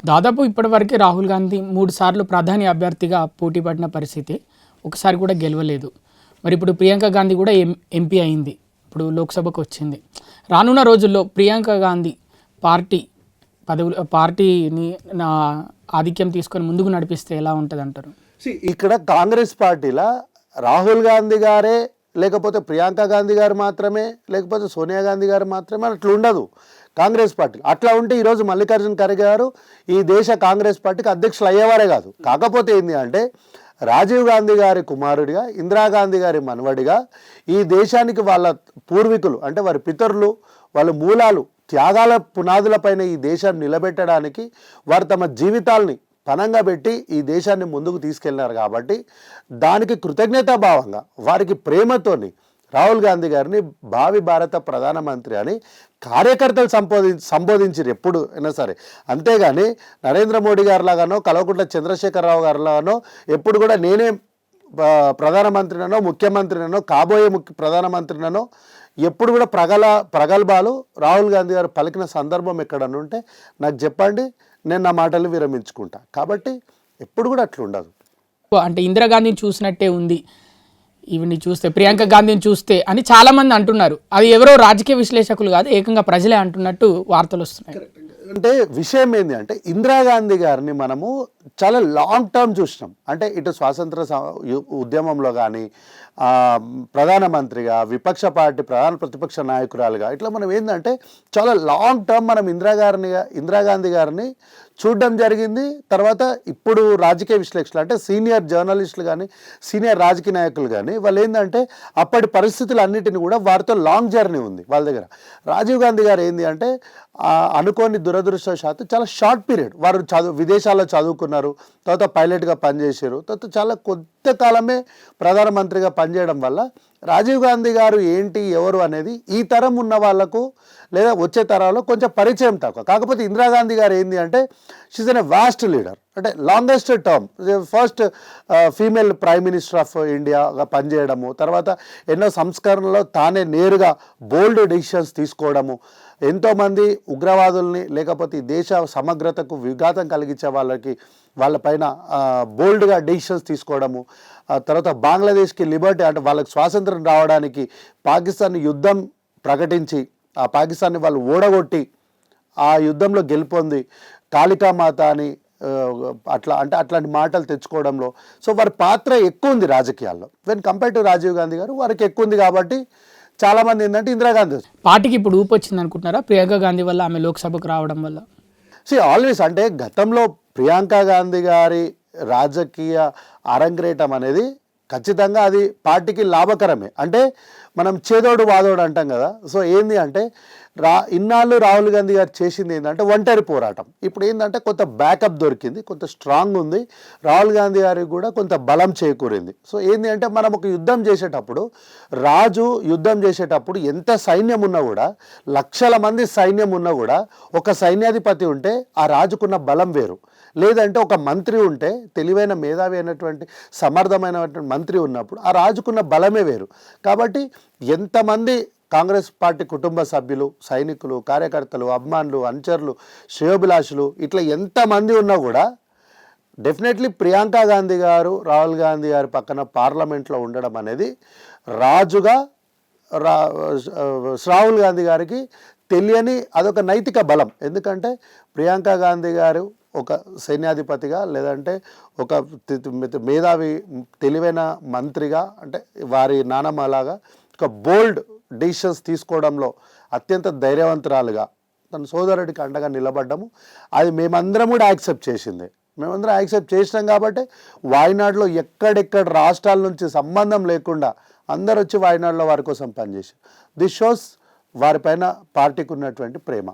దాదాపు ఇప్పటివరకే రాహుల్ గాంధీ 3 సార్లు ప్రధాని అభ్యర్థిగా పోటీ పడిన పరిస్థితి, ఒకసారి కూడా గెలవలేదు. మరి ఇప్పుడు ప్రియాంక గాంధీ కూడా ఎంపీ అయింది, ఇప్పుడు లోక్సభకు వచ్చింది. రానున్న రోజుల్లో ప్రియాంక గాంధీ పార్టీని ఆధిక్యం తీసుకొని ముందుకు నడిపిస్తే ఎలా ఉంటుంది అంటారు? ఇక్కడ కాంగ్రెస్ పార్టీలో రాహుల్ గాంధీ గారే, లేకపోతే ప్రియాంక గాంధీ గారు మాత్రమే, లేకపోతే సోనియా గాంధీ గారు మాత్రమే అట్లా ఉండదు కాంగ్రెస్ పార్టీ. అట్లా ఉంటే ఈరోజు మల్లికార్జున ఖర్గే గారు ఈ దేశ కాంగ్రెస్ పార్టీకి అధ్యక్షులు అయ్యేవారే కాదు. కాకపోతే ఏంటి అంటే రాజీవ్ గాంధీ గారి కుమారుడిగా, ఇందిరాగాంధీ గారి మనవడిగా ఈ దేశానికి వాళ్ళ పూర్వీకులు అంటే వారి పితరులు, వాళ్ళ మూలాలు, త్యాగాల పునాదులపైన ఈ దేశాన్ని నిలబెట్టడానికి వారు తమ జీవితాల్ని పనంగా పెట్టి ఈ దేశాన్ని ముందుకు తీసుకెళ్ళినారు. కాబట్టి దానికి కృతజ్ఞతాభావంగా వారికి ప్రేమతోని రాహుల్ గాంధీ గారిని భావి భారత ప్రధానమంత్రి అని కార్యకర్తలు సంబోధించారు ఎప్పుడు అయినా సరే. అంతేగాని నరేంద్ర మోడీ గారిలాగానో, కల్వకుంట్ల చంద్రశేఖరరావు గారిలాగానో ఎప్పుడు కూడా నేనే ప్రధానమంత్రినో, ముఖ్యమంత్రినో, కాబోయే ప్రధానమంత్రినో ఎప్పుడు కూడా ప్రగల్భాలు రాహుల్ గాంధీ గారు పలికిన సందర్భం ఎక్కడన్నా ఉంటే నాకు చెప్పండి, నేను నా మాటలు విరమించుకుంటా. కాబట్టి ఎప్పుడు కూడా అట్లా ఉండదు. అంటే ఇందిరాగాంధీని చూసినట్టే ఉంది ఈవిని చూస్తే, ప్రియాంక గాంధీని చూస్తే అని చాలామంది అంటున్నారు. అది ఎవరో రాజకీయ విశ్లేషకులు కాదు, ఏకంగా ప్రజలే అంటున్నట్టు వార్తలు వస్తున్నాయి. అంటే విషయం ఏంటి అంటే ఇందిరాగాంధీ గారిని మనము చాలా లాంగ్ టర్మ్ చూసినాం. అంటే ఇటు స్వాతంత్ర ఉద్యమంలో కానీ, ప్రధానమంత్రిగా, విపక్ష పార్టీ ప్రధాన ప్రతిపక్ష నాయకురాలుగా, ఇట్లా మనం ఏంటంటే చాలా లాంగ్ టర్మ్ మనం ఇందిరాగాంధీ గారిని చూడడం జరిగింది. తర్వాత ఇప్పుడు రాజకీయ విశ్లేషకులు అంటే సీనియర్ జర్నలిస్టులు కానీ, సీనియర్ రాజకీయ నాయకులు కానీ వాళ్ళు ఏంటంటే అప్పటి పరిస్థితులన్నిటిని కూడా వారితో లాంగ్ జర్నీ ఉంది వాళ్ళ దగ్గర. రాజీవ్ గాంధీ గారు ఏంటి అంటే అనుకోని దురదృష్టవశాత్తు చాలా షార్ట్ పీరియడ్ వారు విదేశాల్లో చదువుకున్నారు, తర్వాత పైలట్గా పనిచేశారు, తర్వాత చాలా కొద్ది కాలమే ప్రధానమంత్రిగా పనిచేయడం వల్ల రాజీవ్ గాంధీ గారు ఏంటి ఎవరు అనేది ఈ తరం ఉన్న వాళ్ళకు లేదా వచ్చే తరాల్లో కొంచెం పరిచయం తక్కువ. కాకపోతే ఇందిరాగాంధీ గారు ఏంటి అంటే షీజ్ ఎన్ వాస్ట్ లీడర్, అంటే longest term first female prime minister of ఇండియాగా పనిచేయడము, తర్వాత ఎన్నో సంస్కరణలో తానే నేరుగా బోల్డ్ డెసిషన్స్ తీసుకోవడము, ఎంతోమంది ఉగ్రవాదుల్ని లేకపోతే ఈ దేశ సమగ్రతకు విఘాతం కలిగించే వాళ్ళపైన బోల్డ్గా డెసిషన్స్ తీసుకోవడము, తర్వాత బంగ్లాదేశ్కి లిబర్టీ అంటే వాళ్ళకి స్వాతంత్రం రావడానికి పాకిస్తాన్ యుద్ధం ప్రకటించి ఆ పాకిస్తాన్ని వాళ్ళు ఓడగొట్టి ఆ యుద్ధంలో గెలుపొంది కాళికామాత అని అట్లాంటి మాటలు తెచ్చుకోవడంలో సో వారి పాత్ర ఎక్కువ ఉంది రాజకీయాల్లో. When compare to Rajiv Gandhi garu వారికి ఎక్కువ ఉంది. కాబట్టి చాలామంది ఏంటంటే ఇందిరాగాంధీ పార్టీకి ఇప్పుడు ఊపు వచ్చింది అనుకుంటున్నారా ప్రియాంక గాంధీ వల్ల, ఆమె లోక్సభకు రావడం వల్ల? ఆల్వేస్ అంటే గతంలో ప్రియాంక గాంధీ గారి రాజకీయ అరంగేటం అనేది ఖచ్చితంగా అది పార్టీకి లాభకరమే. అంటే మనం చేదోడు వాదోడు అంటాం కదా. సో ఏంది అంటే ఇన్నాళ్ళు రాహుల్ గాంధీ గారు చేసింది ఏంటంటే ఒంటరి పోరాటం. ఇప్పుడు ఏంటంటే కొంత బ్యాకప్ దొరికింది, కొంత స్ట్రాంగ్ ఉంది, రాహుల్ గాంధీ గారికి కూడా కొంత బలం చేకూరింది. సో ఏంది అంటే మనం ఒక యుద్ధం చేసేటప్పుడు యుద్ధం చేసేటప్పుడు ఎంత సైన్యం ఉన్నా కూడా, లక్షల మంది సైన్యం ఉన్నా కూడా ఒక సైన్యాధిపతి ఉంటే ఆ రాజుకున్న బలం వేరు. లేదంటే ఒక మంత్రి ఉంటే, తెలివైన మేధావి అయినటువంటి సమర్థమైనటువంటి మంత్రి ఉన్నప్పుడు ఆ రాజుకున్న బలమే వేరు. కాబట్టి ఎంతమంది కాంగ్రెస్ పార్టీ కుటుంబ సభ్యులు, సైనికులు, కార్యకర్తలు, అభిమానులు, అనుచరులు, శ్రేయోభిలాషులు ఇట్లా ఎంతమంది ఉన్నా కూడా డెఫినెట్లీ ప్రియాంక గాంధీ గారు రాహుల్ గాంధీ గారి పక్కన పార్లమెంట్లో ఉండడం అనేది రాజుగా రాహుల్ గాంధీ గారికి తెలియని అదొక నైతిక బలం. ఎందుకంటే ప్రియాంక గాంధీ గారు ఒక సైన్యాధిపతిగా, లేదంటే ఒక మేధావి తెలివైన మంత్రిగా, అంటే వారి నానమ్మలాగా ఒక బోల్డ్ డెసిషన్స్ తీసుకోవడంలో అత్యంత ధైర్యవంతురాలుగా తన సోదరుడికి అండగా నిలబడ్డము. అది మేమందరం కూడా యాక్సెప్ట్ చేసింది. మేమందరం యాక్సెప్ట్ చేసినాం కాబట్టి వాయనాడులో ఎక్కడెక్కడ రాష్ట్రాల నుంచి సంబంధం లేకుండా అందరు వచ్చి వాయనాడులో వారి కోసం పనిచేశారు. దిస్ షోస్ వారిపైన పార్టీకి ఉన్నటువంటి ప్రేమ.